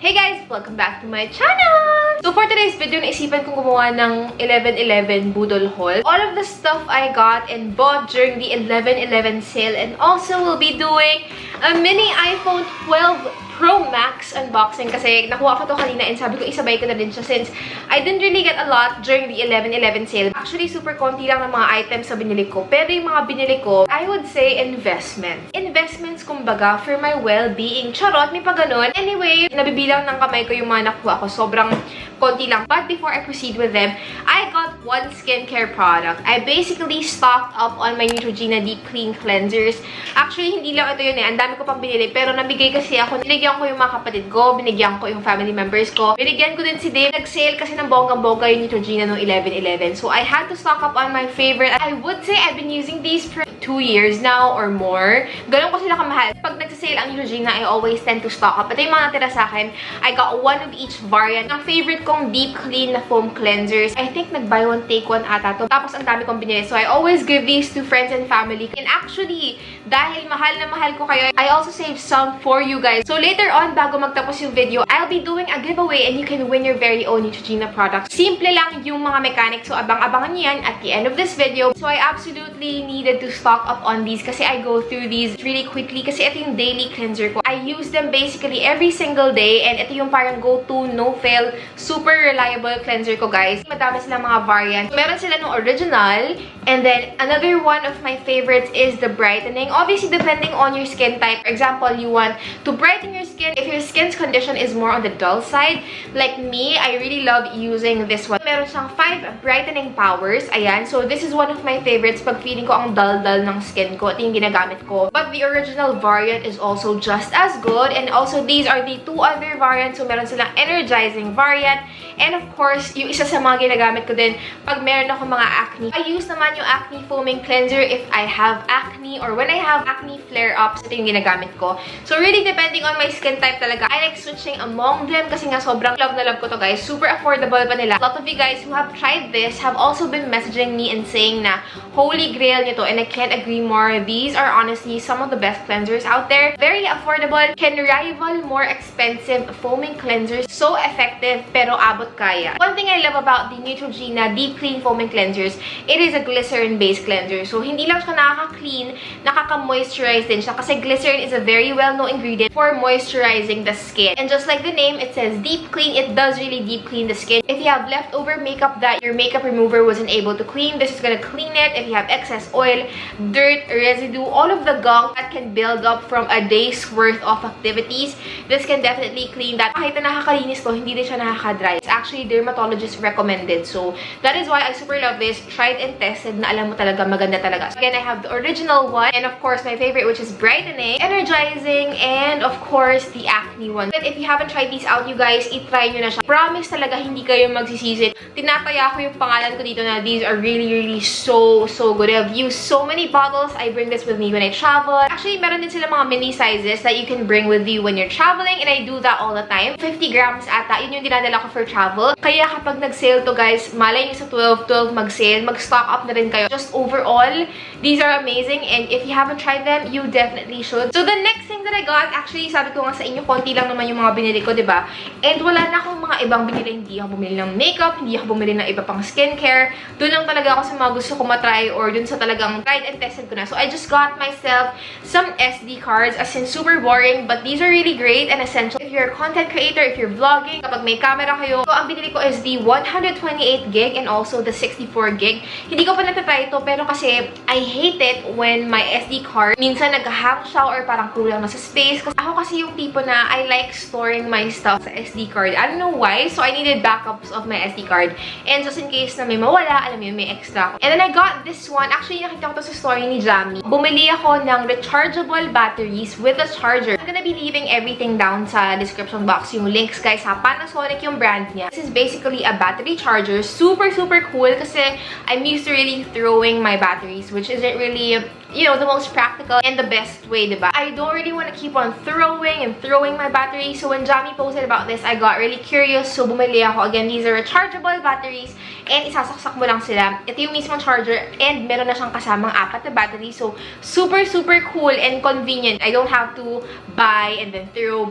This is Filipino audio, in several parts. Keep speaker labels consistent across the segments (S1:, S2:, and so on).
S1: Hey guys! Welcome back to my channel! So for today's video, naisipan kong gumawa ng 11/11 Budol haul. All of the stuff I got and bought during the 11/11 sale, and also we'll be doing a mini iPhone 12 Pro Max unboxing kasi nakuha ko to kanina and sabi ko isabay ko na din siya since I didn't really get a lot during the 11/11 sale. Actually, super konti lang ng mga items sa binili ko. Pero yung mga binili ko, I would say investment. Investments, kumbaga, for my well-being. Charot, may pa ganun. Anyway, nabibilang ng kamay ko yung mga nakuha ko. Sobrang konti lang. But before I proceed with them, I got one skincare product. I basically stocked up on my Neutrogena Deep Clean Cleansers. Actually, hindi lang ito yun eh. Ang dami ko pang binili. Pero nabigay kasi ako. Binigyan ko yung mga kapatid ko. Binigyan ko yung family members ko. Binigyan ko din si Dave. Nag-sale kasi ng bonggang-bongga yung Neutrogena noong 11/11. So, I had to stock up on my favorite. I would say I've been using these for 2 years now or more. Ganun ko sila kamahal. Pag nagsasale ang Neutrogena, I always tend to stock up. Ito yung mga natira sa akin. I got one of each variant. Ang favorite kong deep clean na foam cleansers. I think nag-buy one, take one ata to. Tapos ang dami kong binili. So, I always give these to friends and family. And actually, dahil mahal na mahal ko kayo, I also saved some for you guys. So, later on, bago magtapos yung video, I'll be doing a giveaway and you can win your very own Neutrogena product. Simple lang yung mga mechanics. So, abang-abangan nyo yan at the end of this video. So, I absolutely needed to stock up on these kasi I go through these really quickly kasi ito yung daily cleanser ko. I use them basically every single day and ito yung parang go-to, no-fail, super reliable cleanser ko, guys. Madami silang mga variant. Meron sila ng original and then another one of my favorites is the brightening. Obviously, depending on your skin type. For example, you want to brighten your skin. If your skin's condition is more on the dull side, like me, I really love using this one. Meron siyang 5 brightening powers. Ayan. So, this is one of my favorites pag feeling ko ang dull-dull ng skin ko. Ito yung ginagamit ko. But the original variant is also just as good. And also, these are the 2 other variants. So, meron silang energizing variant. And of course, yung isa sa mga ginagamit ko din pag meron ako mga acne. I use naman yung acne foaming cleanser if I have acne or when I have acne flare-ups. Ito yung ginagamit ko. So, really depending on my skin type talaga. I like switching among them kasi nga sobrang love na love ko to, guys. Super affordable pa nila. A lot of you guys who have tried this have also been messaging me and saying na holy grail nito, and I can't agree more. These are honestly some of the best cleansers out there. Very affordable. Can rival more expensive foaming cleansers. So effective, pero abot kaya. One thing I love about the Neutrogena Deep Clean Foaming Cleansers, it is a glycerin-based cleanser. So, hindi lang siya nakaka-clean, nakaka-moisturize din siya kasi glycerin is a very well-known ingredient for moisturizing the skin. And just like the name, it says deep clean. It does really deep clean the skin. If you have leftover makeup that your makeup remover wasn't able to clean, this is gonna clean it. If you have excess oil, dirt, residue, all of the gunk that can build up from a day's worth of activities, this can definitely clean that. Kahit na nakakalinis to, hindi din siya nakaka-dry. It's actually dermatologist recommended. So, that is why I super love this. Tried and tested na alam mo talaga maganda talaga. So, again, I have the original one. And of course, my favorite, which is brightening, energizing, and of course, the acne one. But if you haven't tried these out, you guys, i-try nyo na siya. Promise talaga, hindi kayo magsisisi. Tinataya ko yung pangalan ko dito na these are really so good. I've used so many bottles. I bring this with me when I travel. Actually, meron din sila mga mini sizes that you can bring with you when you're traveling, and I do that all the time. 50 grams ata. Yun yung dinadala ko for travel. Kaya kapag nag-sale to, guys, malay nyo sa 12 mag-sale, mag-stock up na rin kayo. Just overall, these are amazing, and if you haven't tried them, you definitely should. So, the next thing that I got, actually, sabi ko nga sa inyo, konti lang naman yung mga binili ko, diba? And wala na akong mga ibang binili. Hindi ako bumili ng makeup, hindi ako bumili ng iba pang skincare. Doon lang talaga ako sa mga gusto ko matry or doon sa talagang tried and tested ko na. So, I just got myself some SD cards, as in super boring, but these are really great and essential. If you're a content creator, if you're vlogging, kapag may camera kayo. So, ang binili ko is the 128 gig and also the 64 gig. Hindi ko pa natatry ito, pero kasi I hate it when my SD card minsan nag-hang siya or parang kulang na sa space. Kasi ako kasi yung tipo na I like storing my stuff sa SD card. I don't know why, so I needed backups of my SD card. And just in case na may mawala, alam mo yun, may extra. And then I got this one. Actually, nakita ko to sa story ni Jamie. Bumili ako ng rechargeable batteries with a charger. I'm gonna be leaving everything down sa description box. Yung links, guys, ha. Panasonic yung brand niya. This is basically a battery charger. Super cool kasi I'm used to really throwing my batteries, which isn't really you know, the most practical and the best way, diba? I don't really want to keep on throwing my batteries. So when Jamie posted about this, I got really curious. So bumili ako. Again, these are rechargeable batteries and isasaksak mo lang sila. Ito yung mismong charger and meron na siyang kasamang 4 na battery. So super cool and convenient. I don't have to buy and throw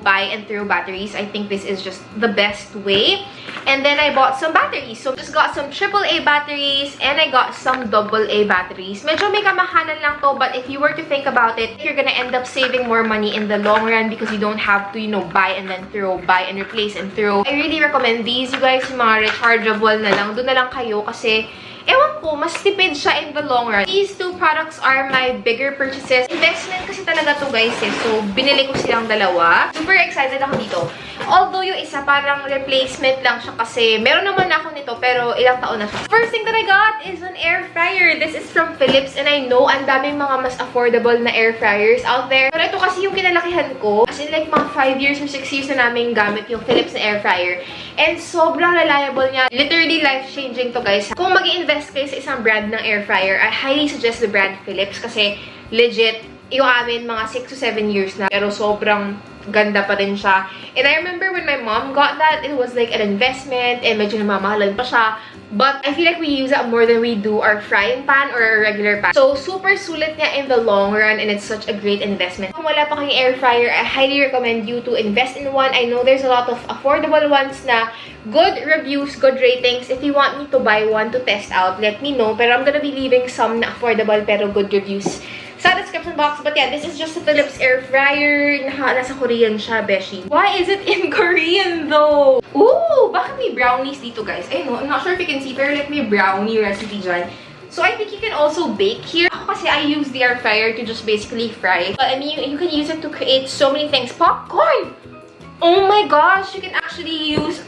S1: batteries. I think this is just the best way. And then I bought some batteries. So just got some AAA batteries and I got some AA batteries. Medyo may kamahalan lang to, but if you were to think about it, you're gonna end up saving more money in the long run because you don't have to, you know, buy and then throw, buy and replace and throw. I really recommend these, you guys, yung mga rechargeable na lang. Doon na lang kayo kasi ewan ko, mas tipid siya in the long run. These two products are my bigger purchases. Investment kasi talaga to, guys, eh. So, binili ko silang dalawa. Super excited ako dito. Although, yung isa parang replacement lang siya kasi meron naman ako nito pero ilang taon na siya. First thing that I got is an air fryer. This is from Philips and I know ang daming mga mas affordable na air fryers out there. Pero ito kasi yung kinalakihan ko. As in like mga 5 years or 6 years na namin gamit yung Philips na air fryer. And sobrang reliable niya. Literally life-changing to, guys. Kung mag-i-invest kayo sa isang brand ng air fryer, I highly suggest the brand Philips kasi legit, yung amin mga 6 to 7 years na. Pero sobrang ganda pa rin siya. And I remember when my mom got that, it was like an investment and medyo namamahalan pa siya. But I feel like we use that more than we do our frying pan or our regular pan. So, super sulit niya in the long run and it's such a great investment. Kung wala pa kayong air fryer, I highly recommend you to invest in one. I know there's a lot of affordable ones na good reviews, good ratings. If you want me to buy one to test out, let me know. Pero I'm gonna be leaving some na affordable pero good reviews sa description box. But yeah, this is just a Philips air fryer. Nasa Korean siya, beshi. Why is it in Korean though? Ooh, bakit may brownies dito, guys? I know, I'm not sure if you can see, pero like may brownie recipe dyan. So I think you can also bake here. Ako kasi I use the air fryer to just basically fry. But I mean, you can use it to create so many things. Popcorn! Oh my gosh, you can actually use...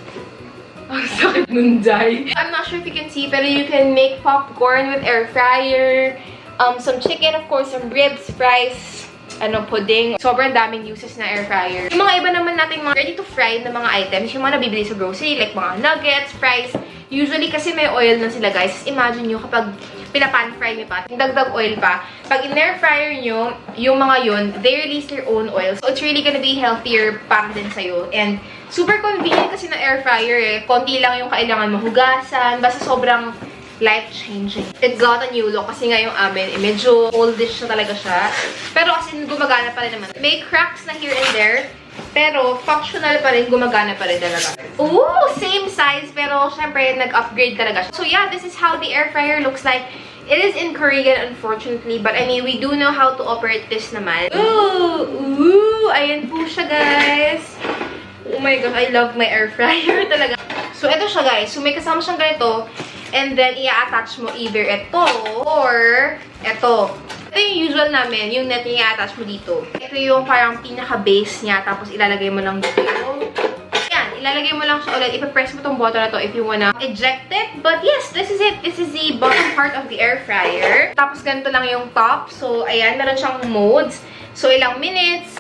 S1: I'm sorry, Munday. I'm not sure if you can see, pero you can make popcorn with air fryer. Some chicken, of course, some ribs, fries, pudding. Sobrang daming uses na air fryer. Yung mga iba naman nating mga ready to fry na mga items, yung mga nabibili sa grocery, like mga nuggets, fries. Usually kasi may oil na sila, guys. Imagine nyo kapag pinapan fry nyo pa, dagdag oil pa. Pag in-air fryer nyo, yung mga yun, they release their own oil. So it's really gonna be healthier para din sa'yo. And super convenient kasi na air fryer eh. Konti lang yung kailangan mahugasan. Basta sobrang life-changing. It got a new look kasi nga yung amin, medyo oldish na talaga siya. Pero as in, gumagana pa rin naman. May cracks na here and there, pero functional pa rin, gumagana pa rin talaga. Ooh! Same size, pero syempre, nag-upgrade talaga siya. So yeah, this is how the air fryer looks like. It is in Korean, unfortunately, but I mean, we do know how to operate this naman. Ooh! Ooh! Ayan po siya, guys. Oh my gosh, I love my air fryer talaga. So, ito siya, guys. So, may kasama siyang ganito. And then, i-attach mo either ito or ito. Ito yung usual namin, yung net yung i-attach mo dito. Ito yung parang pinaka-base niya, tapos ilalagay mo lang dito. Yan, ilalagay mo lang siya ulit. Ipapress mo tong button na to if you wanna eject it. But yes, this is it. This is the bottom part of the air fryer. Tapos ganito lang yung top. So, ayan, meron siyang modes. So, ilang minutes.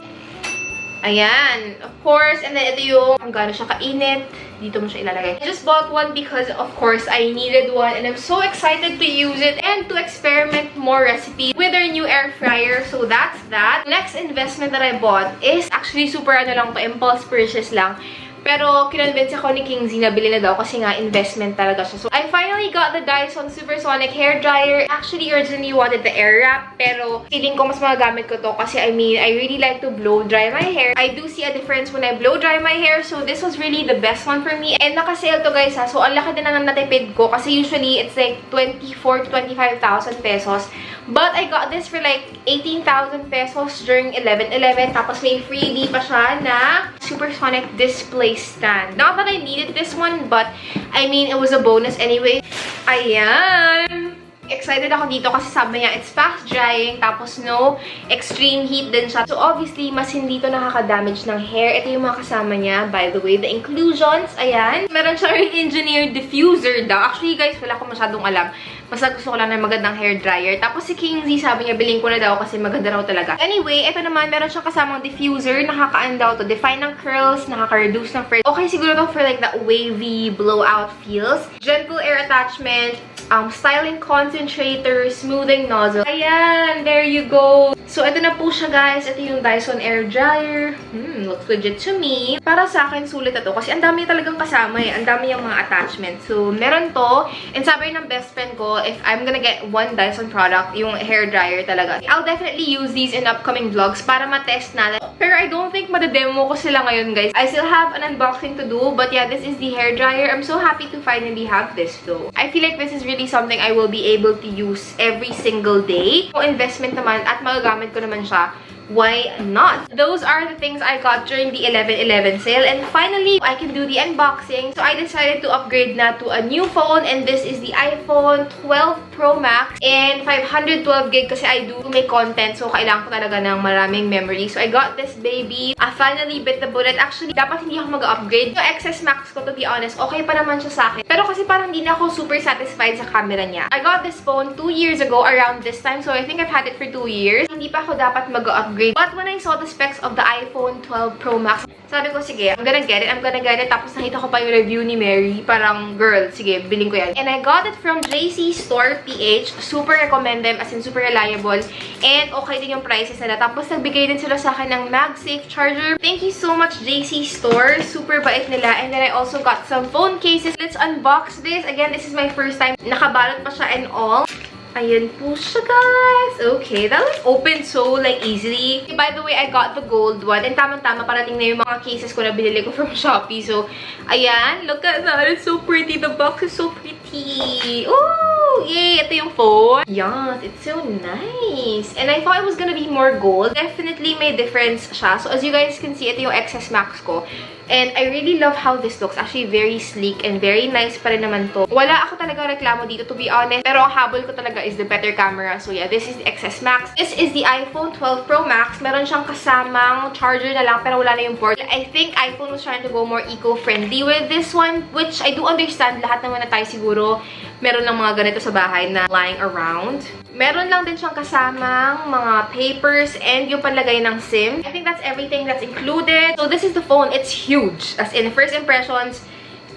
S1: Ayan, of course. And then, ito yung kung gaano siya kainit. Dito mo siya ilalagay. I just bought one because, of course, I needed one. And I'm so excited to use it and to experiment more recipes with our new air fryer. So, that's that. Next investment that I bought is actually super lang to, impulse purchase lang. Pero, kinonvince ako ni King Z na bilhin na daw kasi nga investment talaga siya. So, I finally got the Dyson Supersonic Hair Dryer. Actually, originally wanted the air wrap. Pero, feeling ko mas magagamit ko to kasi I mean, I really like to blow dry my hair. I do see a difference when I blow dry my hair. So, this was really the best one for me. And naka-sale to, guys, ha. So, ang laki din na natipid ko kasi usually, it's like 24,000 to 25,000 pesos. But, I got this for like 18,000 pesos during 11/11. Tapos, may freebie pa siya na Supersonic Display stand. Not that I needed this one, but I mean, it was a bonus anyway. Ayan! Excited ako dito kasi sabi niya, it's fast drying, tapos no extreme heat din siya. So obviously, mas hindi to nakaka-damage ng hair. Ito yung mga kasama niya. By the way, the inclusions, ayan. Meron siya rin engineered diffuser daw. Actually, guys, wala ko masyadong alam. Basta gusto ko lang ng magandang hair dryer. Tapos si King Z, sabi niya, bilhin ko na daw kasi maganda raw talaga. Anyway, ito naman, meron siyang kasamang diffuser. Nakaka-ano daw to, define ng curls, nakaka-reduce ng frizz. Okay, siguro to for like that wavy blowout feels. Gentle air attachment, styling concept concentrator smoothing nozzle. Ayan, there you go. So, ito na po siya, guys. Ito yung Dyson air dryer. Looks legit to me. Para sa akin, sulit ito. Kasi ang dami talagang kasama eh. Ang dami yung mga attachments. So, meron to. And sabi ng best friend ko, if I'm gonna get one Dyson product, yung hair dryer talaga, I'll definitely use these in upcoming vlogs para ma-test natin. Pero I don't think madademo ko sila ngayon, guys. I still have an unboxing to do. But yeah, this is the hair dryer. I'm so happy to finally have this though. I feel like this is really something I will be able to use every single day. Kung investment naman at magagamit ko naman siya, why not? Those are the things I got during the 11/11 sale. And finally, I can do the unboxing. So I decided to upgrade na to a new phone. And this is the iPhone 12 Pro Max. And 512 gig kasi I do make content. So kailangan ko talaga ng maraming memory. So I got this baby. I finally bit the bullet. Actually, dapat hindi ako mag-upgrade. Yung XS Max ko, to be honest, okay pa naman siya sa akin. Pero kasi parang hindi na ako super satisfied sa camera niya. I got this phone 2 years ago around this time. So I think I've had it for 2 years. Hindi pa ako dapat mag-upgrade. But when I saw the specs of the iPhone 12 Pro Max, sabi ko, sige, I'm gonna get it. Tapos nakita ko pa yung review ni Mary. Parang, girl, sige, biling ko yan. And I got it from JC Store PH. Super recommend them, as in super reliable. And okay din yung prices nila. Tapos nagbigay din sila sa akin ng MagSafe charger. Thank you so much, JC Store. Super bait nila. And then I also got some phone cases. Let's unbox this. Again, this is my first time. Nakabalot pa siya and all. Ayan po siya, guys. Okay, that was opened so, like, easily. By the way, I got the gold one. And tamang-tama, parating na yung mga cases ko na binili ko from Shopee. So, ayan. Look at that. It's so pretty. The box is so pretty. Ooh! Yay! Ito yung phone. Yes, it's so nice. And I thought it was gonna be more gold. Definitely may difference siya. So, as you guys can see, ito yung XS Max ko. And I really love how this looks. Actually, very sleek and very nice pa rin naman to. Wala ako talaga reklamo dito, to be honest. Pero ang habol ko talaga is the better camera. So yeah, this is the XS Max. This is the iPhone 12 Pro Max. Meron siyang kasamang charger na lang, pero wala na yung port. I think iPhone was trying to go more eco-friendly with this one, which I do understand. Lahat naman na tayo siguro meron lang mga ganito sa bahay na lying around. Meron lang din siyang kasamang mga papers and yung panlagay ng SIM. I think that's everything that's included. So this is the phone. It's huge. As in, first impressions,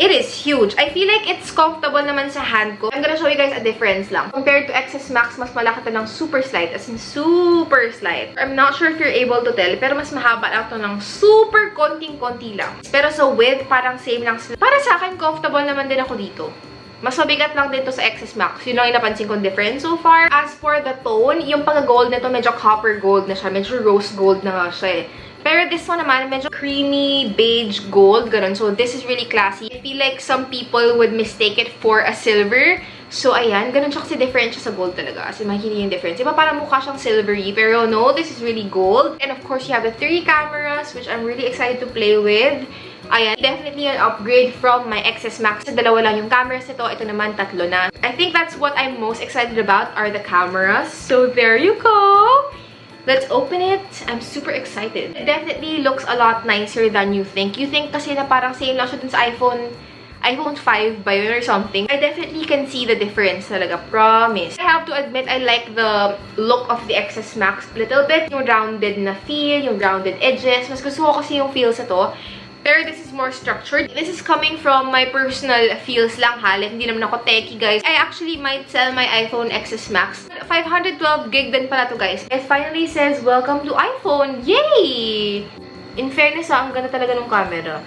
S1: it is huge. I feel like it's comfortable naman sa hand ko. I'm gonna show you guys a difference lang. Compared to XS Max, mas malaki ito ng super slight. As in, super slight. I'm not sure if you're able to tell, pero mas mahaba ito ng super konting-konti lang. Pero sa width, parang same lang. Para sa akin, comfortable naman din ako dito. Mas mabigat lang din to sa XS Max. Yun lang yung napansin kong difference so far. As for the tone, yung pag-gold nito, medyo copper gold na siya. Medyo rose gold na nga siya eh. Pero this one naman, medyo creamy beige gold. Ganun. So, this is really classy. I feel like some people would mistake it for a silver. So, ayan. Ganun siya kasi different siya sa gold talaga. Kasi makikita yung difference. Diba parang mukha siyang silvery. Pero no, this is really gold. And of course, you have the 3 cameras, which I'm really excited to play with. Ayan, definitely an upgrade from my XS Max. Dalawa lang yung cameras nito. Ito naman, 3 na. I think that's what I'm most excited about are the cameras. So, there you go! Let's open it. I'm super excited. It definitely looks a lot nicer than you think. You think kasi na parang same lang siya dun sa iPhone 5 ba yun or something. I definitely can see the difference talaga. Promise. I have to admit, I like the look of the XS Max a little bit. Yung rounded na feel, yung rounded edges. Mas gusto ko kasi yung feels na to. Pero this is more structured. This is coming from my personal feels lang ha. Like, hindi naman ako techie, guys. I actually might sell my iPhone XS Max. 512 gig din pala to, guys. It finally says, welcome to iPhone. Yay! In fairness, ang ganda talaga ng camera.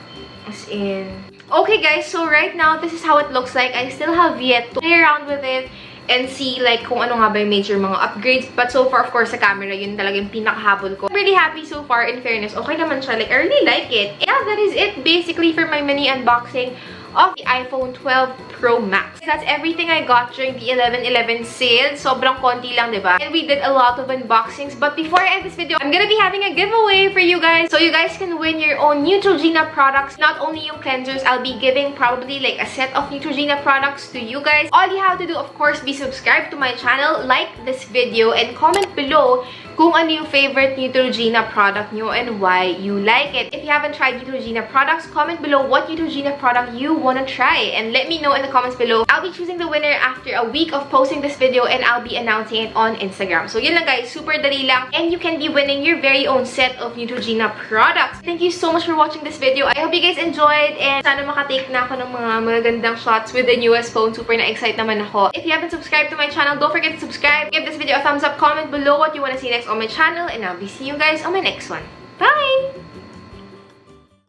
S1: As in... Okay, guys. So, right now, this is how it looks like. I still have yet to play around with it and see like kung ano nga ba yung major mga upgrades. But so far, of course, sa camera, yun talaga yung pinakahabol ko. I'm really happy so far, in fairness. Okay naman siya. Like, I really like it. Yeah, that is it basically for my mini unboxing of the iPhone 12 Pro Max. That's everything I got during the 11/11 sale. Sobrang konti lang, diba? And we did a lot of unboxings. But before I end this video, I'm gonna be having a giveaway for you guys. So you guys can win your own Neutrogena products. Not only yung cleansers, I'll be giving probably like a set of Neutrogena products to you guys. All you have to do, of course, be subscribed to my channel, like this video, and comment below kung ano yung favorite Neutrogena product nyo and why you like it. If you haven't tried Neutrogena products, comment below what Neutrogena product you wanna try and let me know in the comments below. I'll be choosing the winner after a week of posting this video and I'll be announcing it on Instagram. So yun lang guys, super dali lang and you can be winning your very own set of Neutrogena products. Thank you so much for watching this video. I hope you guys enjoyed and sana makatake na ako ng mga magagandang shots with the newest phone. Super na-excite naman ako. If you haven't subscribed to my channel, don't forget to subscribe. Give this video a thumbs up, comment below what you wanna see next on my channel, and I'll be seeing you guys on my next one. Bye!